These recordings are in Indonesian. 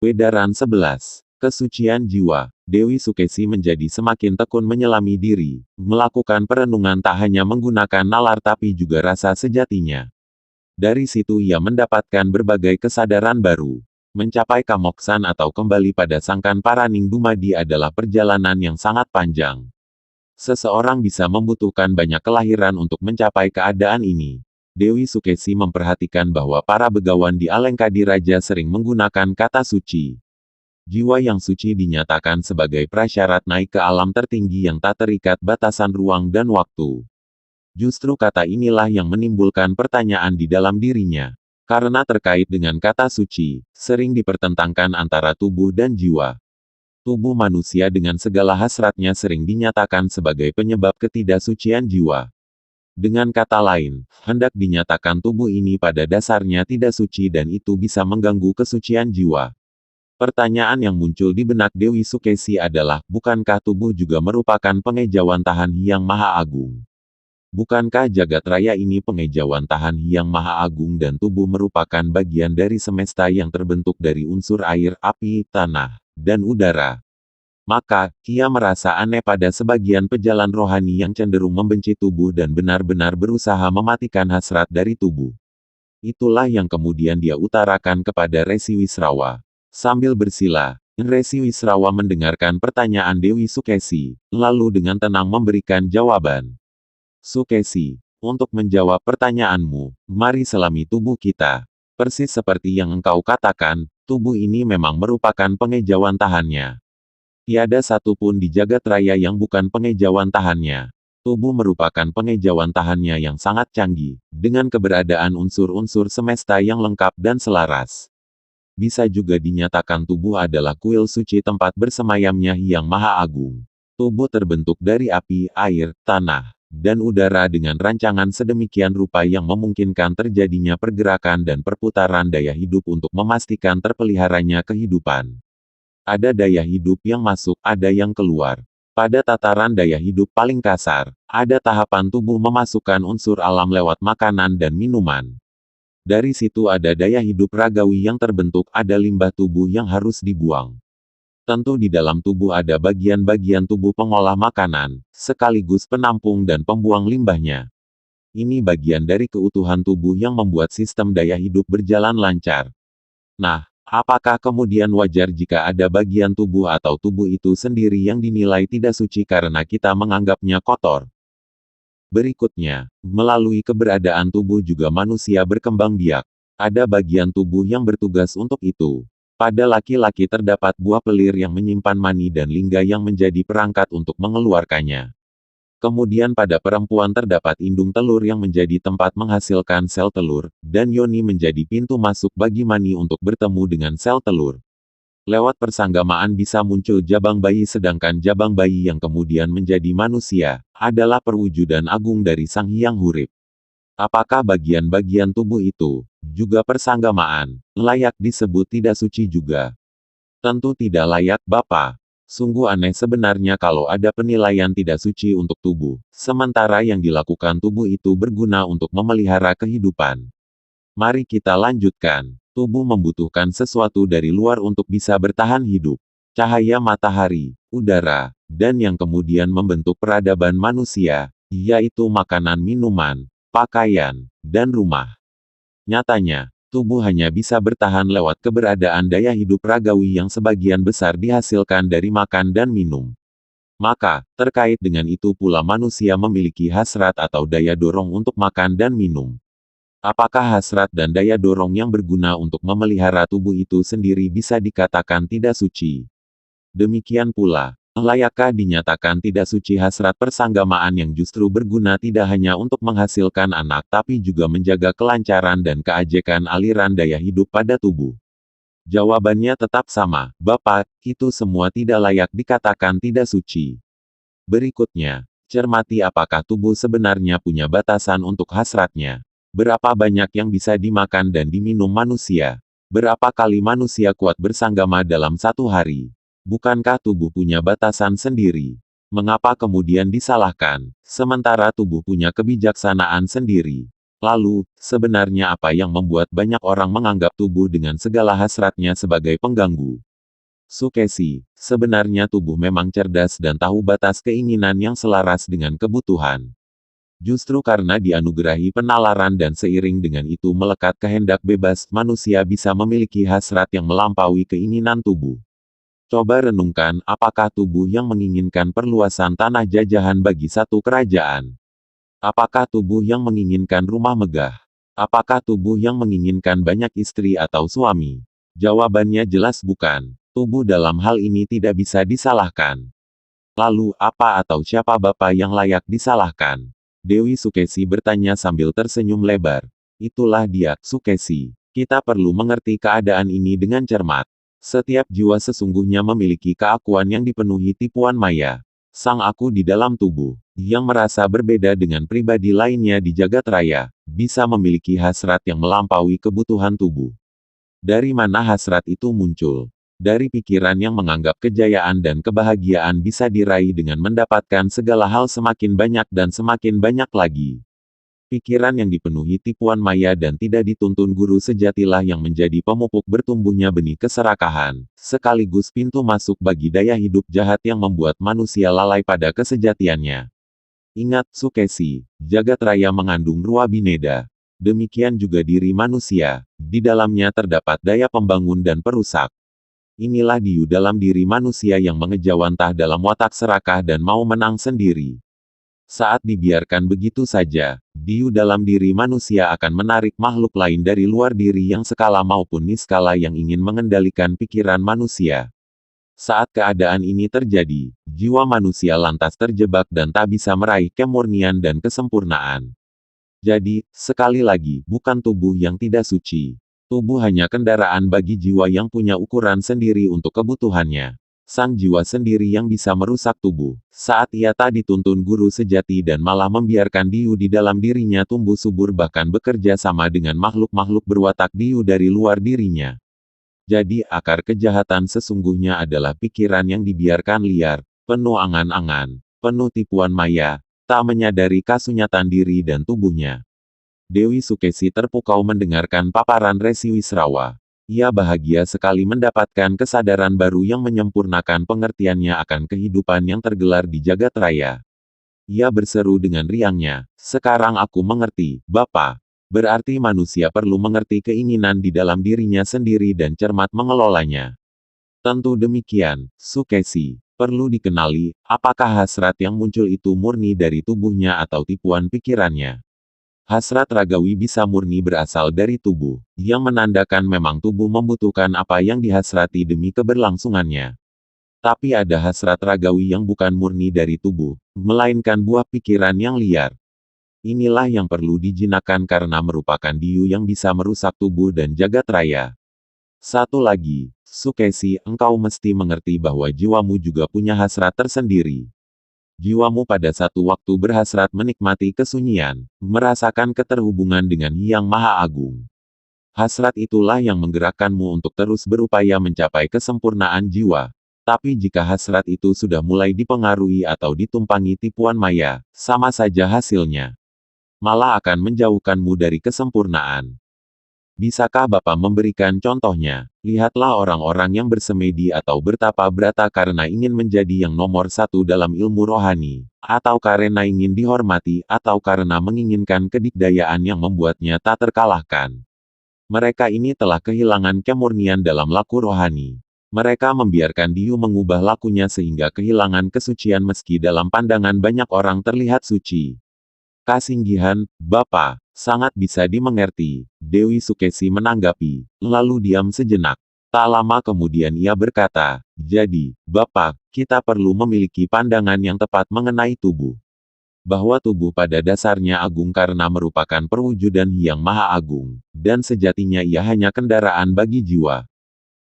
Wedaran 11. Kesucian jiwa. Dewi Sukesi menjadi semakin tekun menyelami diri, melakukan perenungan tak hanya menggunakan nalar tapi juga rasa sejatinya. Dari situ ia mendapatkan berbagai kesadaran baru. Mencapai kamoksan atau kembali pada Sangkan Paraning Dumadi adalah perjalanan yang sangat panjang. Seseorang bisa membutuhkan banyak kelahiran untuk mencapai keadaan ini. Dewi Sukesi memperhatikan bahwa para begawan di Alengkadi Raja sering menggunakan kata suci. Jiwa yang suci dinyatakan sebagai prasyarat naik ke alam tertinggi yang tak terikat batasan ruang dan waktu. Justru kata inilah yang menimbulkan pertanyaan di dalam dirinya. Karena terkait dengan kata suci, sering dipertentangkan antara tubuh dan jiwa. Tubuh manusia dengan segala hasratnya sering dinyatakan sebagai penyebab ketidaksucian jiwa. Dengan kata lain, hendak dinyatakan tubuh ini pada dasarnya tidak suci dan itu bisa mengganggu kesucian jiwa. Pertanyaan yang muncul di benak Dewi Sukesi adalah, bukankah tubuh juga merupakan pengejauhan Tahan Hyang Maha Agung? Bukankah jagat raya ini pengejauhan Tahan Hyang Maha Agung dan tubuh merupakan bagian dari semesta yang terbentuk dari unsur air, api, tanah, dan udara? Maka, ia merasa aneh pada sebagian pejalan rohani yang cenderung membenci tubuh dan benar-benar berusaha mematikan hasrat dari tubuh. Itulah yang kemudian dia utarakan kepada Resi Wisrawa. Sambil bersila, Resi Wisrawa mendengarkan pertanyaan Dewi Sukesi, lalu dengan tenang memberikan jawaban. Sukesi, untuk menjawab pertanyaanmu, mari selami tubuh kita. Persis seperti yang engkau katakan, tubuh ini memang merupakan pengejauhan Tahannya. Tiada satu pun di jagat raya yang bukan pengejauhan Tahannya. Tubuh merupakan pengejauhan Tahannya yang sangat canggih, dengan keberadaan unsur-unsur semesta yang lengkap dan selaras. Bisa juga dinyatakan tubuh adalah kuil suci tempat bersemayamnya Hyang Maha Agung. Tubuh terbentuk dari api, air, tanah, dan udara dengan rancangan sedemikian rupa yang memungkinkan terjadinya pergerakan dan perputaran daya hidup untuk memastikan terpeliharanya kehidupan. Ada daya hidup yang masuk, ada yang keluar. Pada tataran daya hidup paling kasar, ada tahapan tubuh memasukkan unsur alam lewat makanan dan minuman. Dari situ ada daya hidup ragawi yang terbentuk, ada limbah tubuh yang harus dibuang. Tentu di dalam tubuh ada bagian-bagian tubuh pengolah makanan, sekaligus penampung dan pembuang limbahnya. Ini bagian dari keutuhan tubuh yang membuat sistem daya hidup berjalan lancar. Nah, apakah kemudian wajar jika ada bagian tubuh atau tubuh itu sendiri yang dinilai tidak suci karena kita menganggapnya kotor? Berikutnya, melalui keberadaan tubuh juga manusia berkembang biak. Ada bagian tubuh yang bertugas untuk itu. Pada laki-laki terdapat buah pelir yang menyimpan mani dan lingga yang menjadi perangkat untuk mengeluarkannya. Kemudian pada perempuan terdapat indung telur yang menjadi tempat menghasilkan sel telur, dan yoni menjadi pintu masuk bagi mani untuk bertemu dengan sel telur. Lewat persanggamaan bisa muncul jabang bayi sedangkan jabang bayi yang kemudian menjadi manusia, adalah perwujudan agung dari Sang Hyang Hurip. Apakah bagian-bagian tubuh itu, juga persanggamaan, layak disebut tidak suci juga? Tentu tidak layak, Bapa. Sungguh aneh sebenarnya kalau ada penilaian tidak suci untuk tubuh, sementara yang dilakukan tubuh itu berguna untuk memelihara kehidupan. Mari kita lanjutkan. Tubuh membutuhkan sesuatu dari luar untuk bisa bertahan hidup. Cahaya matahari, udara, dan yang kemudian membentuk peradaban manusia, yaitu makanan minuman, pakaian, dan rumah. Nyatanya, tubuh hanya bisa bertahan lewat keberadaan daya hidup ragawi yang sebagian besar dihasilkan dari makan dan minum. Maka, terkait dengan itu pula manusia memiliki hasrat atau daya dorong untuk makan dan minum. Apakah hasrat dan daya dorong yang berguna untuk memelihara tubuh itu sendiri bisa dikatakan tidak suci? Demikian pula, layakkah dinyatakan tidak suci hasrat persanggamaan yang justru berguna tidak hanya untuk menghasilkan anak tapi juga menjaga kelancaran dan keajekan aliran daya hidup pada tubuh? Jawabannya tetap sama, Bapak, itu semua tidak layak dikatakan tidak suci. Berikutnya, cermati apakah tubuh sebenarnya punya batasan untuk hasratnya. Berapa banyak yang bisa dimakan dan diminum manusia? Berapa kali manusia kuat bersanggama dalam satu hari? Bukankah tubuh punya batasan sendiri? Mengapa kemudian disalahkan, sementara tubuh punya kebijaksanaan sendiri? Lalu, sebenarnya apa yang membuat banyak orang menganggap tubuh dengan segala hasratnya sebagai pengganggu? Sukesi, sebenarnya tubuh memang cerdas dan tahu batas keinginan yang selaras dengan kebutuhan. Justru karena dianugerahi penalaran dan seiring dengan itu melekat kehendak bebas, manusia bisa memiliki hasrat yang melampaui keinginan tubuh. Coba renungkan, apakah tubuh yang menginginkan perluasan tanah jajahan bagi satu kerajaan? Apakah tubuh yang menginginkan rumah megah? Apakah tubuh yang menginginkan banyak istri atau suami? Jawabannya jelas bukan. Tubuh dalam hal ini tidak bisa disalahkan. Lalu, apa atau siapa Bapak yang layak disalahkan? Dewi Sukesi bertanya sambil tersenyum lebar. Itulah dia, Sukesi. Kita perlu mengerti keadaan ini dengan cermat. Setiap jiwa sesungguhnya memiliki keakuan yang dipenuhi tipuan maya. Sang aku di dalam tubuh, yang merasa berbeda dengan pribadi lainnya di jagat raya, bisa memiliki hasrat yang melampaui kebutuhan tubuh. Dari mana hasrat itu muncul? Dari pikiran yang menganggap kejayaan dan kebahagiaan bisa diraih dengan mendapatkan segala hal semakin banyak dan semakin banyak lagi. Pikiran yang dipenuhi tipuan maya dan tidak dituntun guru sejatilah yang menjadi pemupuk bertumbuhnya benih keserakahan, sekaligus pintu masuk bagi daya hidup jahat yang membuat manusia lalai pada kesejatiannya. Ingat, Sukesi, jagat raya mengandung ruah bineda. Demikian juga diri manusia, di dalamnya terdapat daya pembangun dan perusak. Inilah diu dalam diri manusia yang mengejawantah dalam watak serakah dan mau menang sendiri. Saat dibiarkan begitu saja, diu dalam diri manusia akan menarik makhluk lain dari luar diri yang skala maupun niskala yang ingin mengendalikan pikiran manusia. Saat keadaan ini terjadi, jiwa manusia lantas terjebak dan tak bisa meraih kemurnian dan kesempurnaan. Jadi, sekali lagi, bukan tubuh yang tidak suci. Tubuh hanya kendaraan bagi jiwa yang punya ukuran sendiri untuk kebutuhannya. Sang jiwa sendiri yang bisa merusak tubuh, saat ia tak dituntun guru sejati dan malah membiarkan diu di dalam dirinya tumbuh subur bahkan bekerja sama dengan makhluk-makhluk berwatak diu dari luar dirinya. Jadi akar kejahatan sesungguhnya adalah pikiran yang dibiarkan liar, penuh angan-angan, penuh tipuan maya, tak menyadari kasunyatan diri dan tubuhnya. Dewi Sukesi terpukau mendengarkan paparan Resi Wisrawa. Ia bahagia sekali mendapatkan kesadaran baru yang menyempurnakan pengertiannya akan kehidupan yang tergelar di jagat raya. Ia berseru dengan riangnya, "Sekarang aku mengerti, Bapak. Berarti manusia perlu mengerti keinginan di dalam dirinya sendiri dan cermat mengelolanya." Tentu demikian, Sukesi. Perlu dikenali, apakah hasrat yang muncul itu murni dari tubuhnya atau tipuan pikirannya. Hasrat ragawi bisa murni berasal dari tubuh, yang menandakan memang tubuh membutuhkan apa yang dihasrati demi keberlangsungannya. Tapi ada hasrat ragawi yang bukan murni dari tubuh, melainkan buah pikiran yang liar. Inilah yang perlu dijinakkan karena merupakan diu yang bisa merusak tubuh dan jagat raya. Satu lagi, Sukesi, engkau mesti mengerti bahwa jiwamu juga punya hasrat tersendiri. Jiwamu pada satu waktu berhasrat menikmati kesunyian, merasakan keterhubungan dengan Yang Maha Agung. Hasrat itulah yang menggerakkanmu untuk terus berupaya mencapai kesempurnaan jiwa. Tapi jika hasrat itu sudah mulai dipengaruhi atau ditumpangi tipuan maya, sama saja hasilnya. Malah akan menjauhkanmu dari kesempurnaan. Bisakah Bapak memberikan contohnya? Lihatlah orang-orang yang bersemedi atau bertapa brata karena ingin menjadi yang nomor satu dalam ilmu rohani, atau karena ingin dihormati, atau karena menginginkan kedikdayaan yang membuatnya tak terkalahkan. Mereka ini telah kehilangan kemurnian dalam laku rohani. Mereka membiarkan diu mengubah lakunya sehingga kehilangan kesucian meski dalam pandangan banyak orang terlihat suci. Kasinggihan, Bapak, sangat bisa dimengerti, Dewi Sukesi menanggapi, lalu diam sejenak. Tak lama kemudian ia berkata, jadi, Bapak, kita perlu memiliki pandangan yang tepat mengenai tubuh. Bahwa tubuh pada dasarnya agung karena merupakan perwujudan Yang Maha Agung, dan sejatinya ia hanya kendaraan bagi jiwa.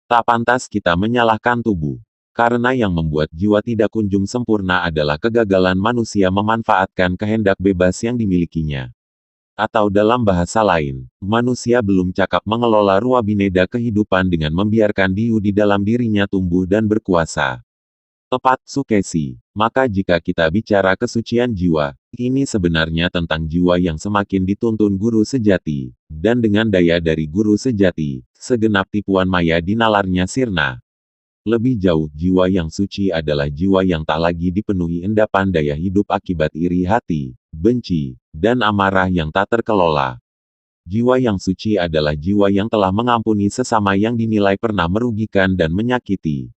Tak pantas kita menyalahkan tubuh. Karena yang membuat jiwa tidak kunjung sempurna adalah kegagalan manusia memanfaatkan kehendak bebas yang dimilikinya. Atau dalam bahasa lain, manusia belum cakap mengelola ruah bineda kehidupan dengan membiarkan diu di dalam dirinya tumbuh dan berkuasa. Tepat, Sukesi. Maka jika kita bicara kesucian jiwa, ini sebenarnya tentang jiwa yang semakin dituntun guru sejati. Dan dengan daya dari guru sejati, segenap tipuan maya di nalarnya sirna. Lebih jauh, jiwa yang suci adalah jiwa yang tak lagi dipenuhi endapan daya hidup akibat iri hati, benci, dan amarah yang tak terkelola. Jiwa yang suci adalah jiwa yang telah mengampuni sesama yang dinilai pernah merugikan dan menyakiti.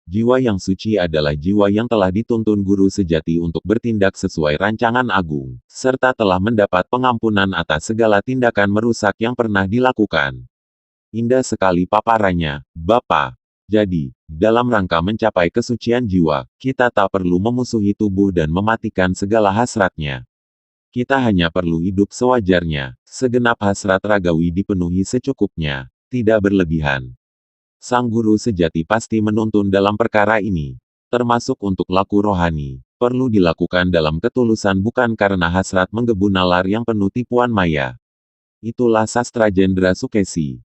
Jiwa yang suci adalah jiwa yang telah dituntun guru sejati untuk bertindak sesuai rancangan agung, serta telah mendapat pengampunan atas segala tindakan merusak yang pernah dilakukan. Indah sekali paparannya, Bapak. Jadi, dalam rangka mencapai kesucian jiwa, kita tak perlu memusuhi tubuh dan mematikan segala hasratnya. Kita hanya perlu hidup sewajarnya, segenap hasrat ragawi dipenuhi secukupnya, tidak berlebihan. Sang guru sejati pasti menuntun dalam perkara ini, termasuk untuk laku rohani, perlu dilakukan dalam ketulusan bukan karena hasrat menggebu nalar yang penuh tipuan maya. Itulah sastra Jendra Sukesi.